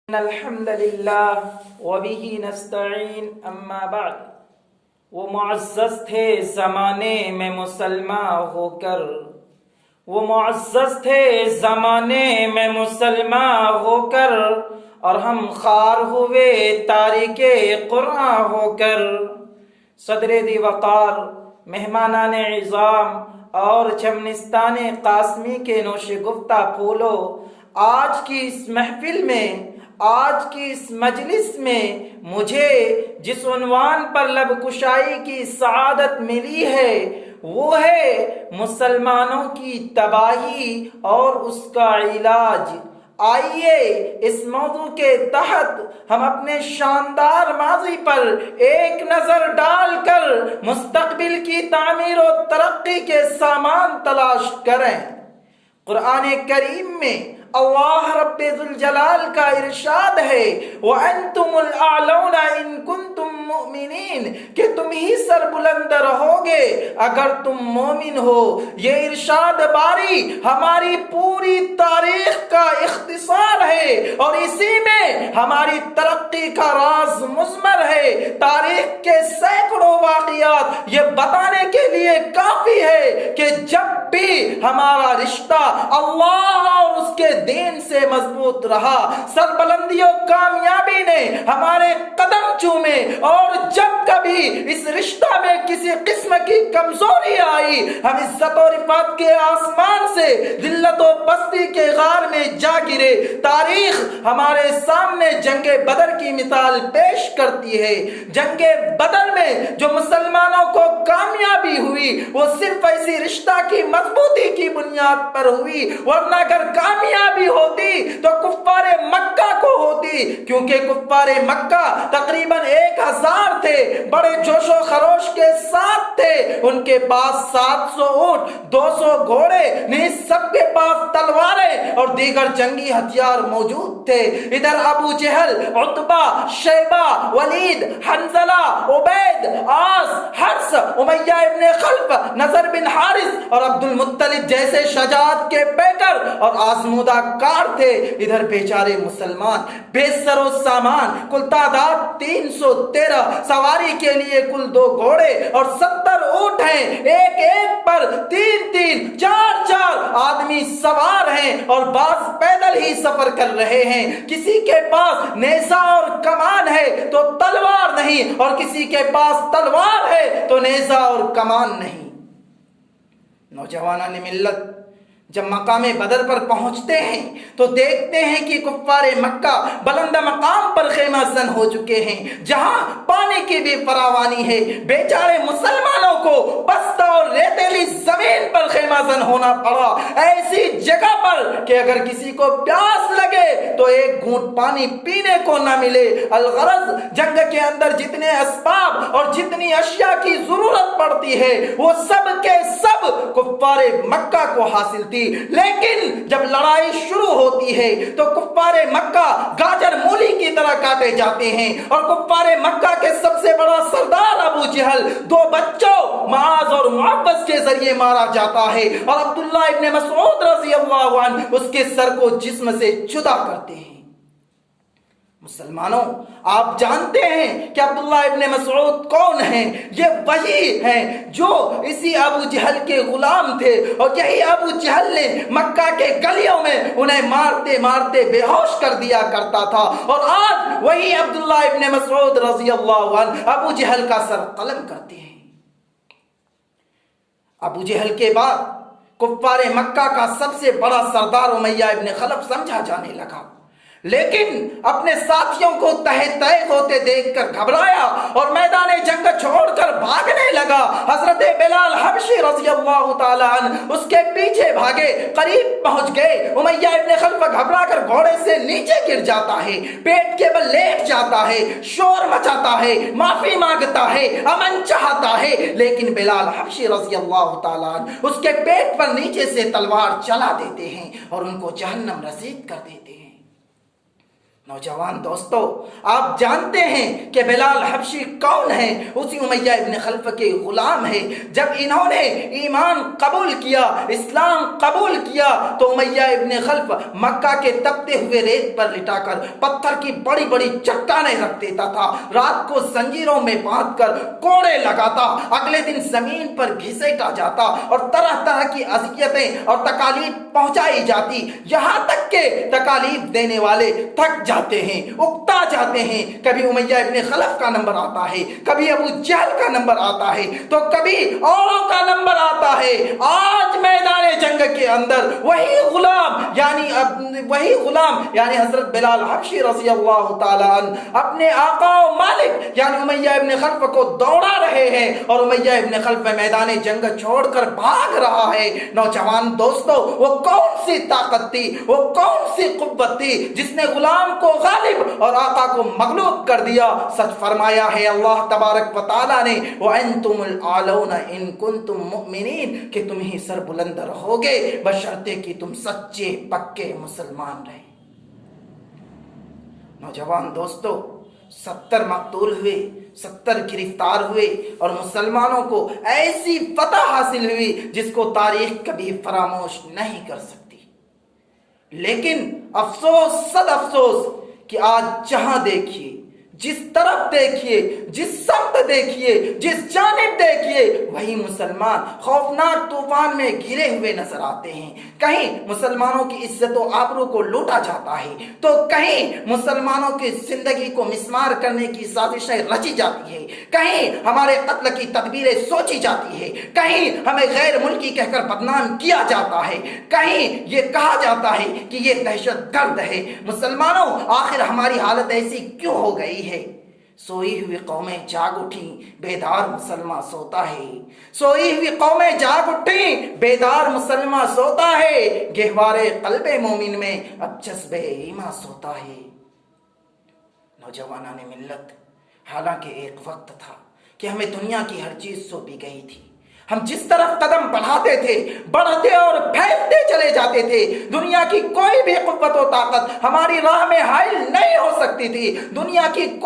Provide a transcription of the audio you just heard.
إن الحمد لله وبه نستعين اما بعد وہ معزز تھے زمانے میں مسلمان ہو کر، وہ معزز تھے زمانے میں مسلمان ہو کر، اور ہم خوار ہوئے تارک قرآن ہو کر۔ صدر دی وقار، مہمانان عظام اور چمنستان قاسمی کے نوش گفتہ پھولو، آج کی اس محفل میں، آج کی اس مجلس میں مجھے جس عنوان پر لب کشائی کی سعادت ملی ہے وہ ہے مسلمانوں کی تباہی اور اس کا علاج۔ آئیے اس موضوع کے تحت ہم اپنے شاندار ماضی پر ایک نظر ڈال کر مستقبل کی تعمیر و ترقی کے سامان تلاش کریں۔ قرآن کریم میں اللہ رب ذوالجلال کا ارشاد ہے وَأَنْتُمُ الْأَعْلَوْنَ إِن كُنتُم مُؤْمِنِينَ کہ تم ہی سر بلند رہو گے اگر تم مومن ہو۔ یہ ارشاد باری ہماری پوری تاریخ کا اختصار ہے اور اسی میں ہماری ترقی کا راز مضمر ہے۔ تاریخ کے سینکڑوں واقعات یہ بتانے کے لیے کافی ہے کہ جب بھی ہمارا رشتہ اللہ اور اس کے دین سے مضبوط رہا، سربلندی و کامیابی نے ہمارے قدم چومے، اور جب کبھی اس رشتہ میں کسی قسم کی کمزوری آئی، ہم عزت و رفعت کے آسمان سے ذلت و پستی کے غار میں جا گرے۔ تاریخ ہمارے سامنے جنگ بدر کی مثال پیش کرتی ہے۔ جنگ بدر میں جو مسلمانوں کو کامیابی ہوئی وہ صرف ایسی رشتہ کی مضبوطی کی بنیاد پر ہوئی، ورنہ اگر کامیابی ہوتی تو کفار مکہ کو ہوتی، کیونکہ کفار مکہ تقریباً 1000 تھے، بڑے جوش و خروش کے ساتھ تھے، ان کے پاس 700 اونٹ، 200 گھوڑے، نہیں سب کے پاس تلواریں اور دیگر جنگی ہتھیار موجود تھے۔ ادھر ابو جہل، عتبہ، شیبہ، ولید، حنظلہ، عبید، عاص، حرس، امیہ ابن خلف، نضر بن حارث اور عبد المطلب جیسے شجاعت کے پیکر اور آزمودہ کار تھے۔ ادھر بیچارے مسلمان بے سر و سامان، کل تعداد 313، سواری کے لیے کل 2 گھوڑے اور 70 اونٹ ہیں، ایک ایک پر 3 4 آدمی سوار ہیں اور بعض پیدل ہی سفر کر رہے ہیں۔ کسی کے پاس نیزہ اور کمان ہے تو تلوار نہیں، اور کسی کے پاس تلوار ہے تو نیزہ اور کمان نہیں۔ نوجوانان ملت جب مقام بدر پر پہنچتے ہیں تو دیکھتے ہیں کہ کفار مکہ بلند مقام پر خیمہ زن ہو چکے ہیں، جہاں پانی کی بھی فراوانی ہے۔ بیچارے مسلمانوں کو پست اور ریتیلی زمین پر خیمہ زن ہونا پڑا، ایسی جگہ پر کہ اگر کسی کو پیاس لگے تو ایک گھونٹ پانی پینے کو نہ ملے۔ الغرض جنگ کے اندر جتنے اسباب اور جتنی اشیاء کی ضرورت پڑتی ہے وہ سب کے سب کفار مکہ کو حاصل تھی، لیکن جب لڑائی شروع ہوتی ہے تو کفار مکہ گاجر مولی کی طرح کاٹے جاتے ہیں، اور کفار مکہ کے سب سے بڑا سردار ابو جہل 2 بچوں معاذ اور معوذ کے ذریعے مارا جاتا ہے، اور عبداللہ ابن مسعود رضی اللہ عنہ اس کے سر کو جسم سے جدا کرتے ہیں۔ مسلمانوں، آپ جانتے ہیں کہ عبداللہ ابن مسعود کون ہیں؟ یہ وہی ہیں جو اسی ابو جہل کے غلام تھے، اور یہی ابو جہل نے مکہ کے گلیوں میں انہیں مارتے مارتے بے ہوش کر دیا کرتا تھا، اور آج وہی عبداللہ ابن مسعود رضی اللہ عنہ ابو جہل کا سر قلم کرتے ہیں۔ ابو جہل کے بعد کفار مکہ کا سب سے بڑا سردار امیہ ابن خلف سمجھا جانے لگا، لیکن اپنے ساتھیوں کو تہہ تہہ ہوتے دیکھ کر گھبرایا اور میدان جنگ چھوڑ کر بھاگنے لگا۔ حضرت بلال حبشی رضی اللہ تعالیٰ عنہ اس کے پیچھے بھاگے، قریب پہنچ گئے۔ امیہ ابن خلف گھبرا کر گھوڑے سے نیچے گر جاتا ہے، پیٹ کے بل لیٹ جاتا ہے، شور مچاتا ہے، معافی مانگتا ہے، امن چاہتا ہے، لیکن بلال حبشی رضی اللہ تعالیٰ عنہ اس کے پیٹ پر نیچے سے تلوار چلا دیتے ہیں اور ان کو جہنم رسید کر دیتے ہیں۔ نوجوان دوستو، آپ جانتے ہیں کہ بلال حبشی کون ہے؟ اسی امیہ ابن خلف کے غلام ہے۔ جب انہوں نے ایمان قبول کیا، اسلام قبول کیا، تو امیہ ابن خلف مکہ کے تپتے ہوئے ریت پر لٹا کر پتھر کی بڑی بڑی چٹانیں رکھ دیتا تھا، رات کو زنجیروں میں باندھ کر کوڑے لگاتا، اگلے دن زمین پر گھسیٹا جاتا اور طرح طرح کی اذیتیں اور تکالیف پہنچائی جاتی، یہاں تک کہ تکالیف دینے والے تھک جاتے ہیں، اکتا جاتے ہیں۔ کبھی امیہ ابن خلف کا نمبر آتا ہے، کبھی ابو جہل کا نمبر آتا ہے، تو کبھی اوروں کا نمبر آتا ہے۔ آج میدان جنگ کے اندر وہی غلام یعنی حضرت بلال حبشی رضی اللہ تعالی عنہ اپنے آقا و مالک یعنی امیہ ابن خلف کو دوڑا رہے ہیں، اور امیہ ابن خلف میدان جنگ چھوڑ کر بھاگ رہا ہے۔ نوجوان دوستو، وہ کون سی طاقت تھی، وہ کون سی قوت تھی جس نے غلام کو غالب اور آقا کو مغلوب کر دیا؟ سچ فرمایا ہے اللہ تبارک و تعالی نے، وَأَنْتُمُ الْأَعْلَوْنَ إِن كُنتُم مُؤْمِنِينَ، کہ تم ہی سر بلند رہو گے بشرطے کہ تم سچے پکے مسلمان رہے۔ نوجوان دوستو، 70 مقتول ہوئے، 70 گرفتار ہوئے، اور مسلمانوں کو ایسی فتح حاصل ہوئی جس کو تاریخ کبھی فراموش نہیں کر سکتی۔ لیکن افسوس صد افسوس کہ آج جہاں دیکھیے، جس طرف دیکھیے، جس سمت دیکھیے، جس جانب دیکھیے، وہی مسلمان خوفناک طوفان میں گھرے ہوئے نظر آتے ہیں۔ کہیں مسلمانوں کی عزت و آبرو کو لوٹا جاتا ہے، تو کہیں مسلمانوں کی زندگی کو مسمار کرنے کی سازشیں رچی جاتی ہے، کہیں ہمارے قتل کی تدبیریں سوچی جاتی ہے، کہیں ہمیں غیر ملکی کہہ کر بدنام کیا جاتا ہے، کہیں یہ کہا جاتا ہے کہ یہ دہشت گرد ہے۔ مسلمانوں، آخر ہماری حالت ایسی کیوں ہو گئی ہے؟ سوئی ہوئی قومیں جاگ اٹھیں، بیدار مسلمان سوتا ہے۔ سوئی ہوئی قومیں جاگ اٹھیں، بیدار مسلمان سوتا ہے۔ گہوارے قلب مومن میں اب جذب ایمان سوتا ہے۔ نوجوانان ملت، حالانکہ ایک وقت تھا کہ ہمیں دنیا کی ہر چیز سونپی گئی تھی، ہم جس طرف قدم بڑھاتے تھے، بڑھتے اور پھیلتے چلے جاتے تھے، دنیا کی کوئی بھی قوت و طاقت ہماری راہ میں حائل نہیں ہو سکتی تھی، دنیا کی کوئی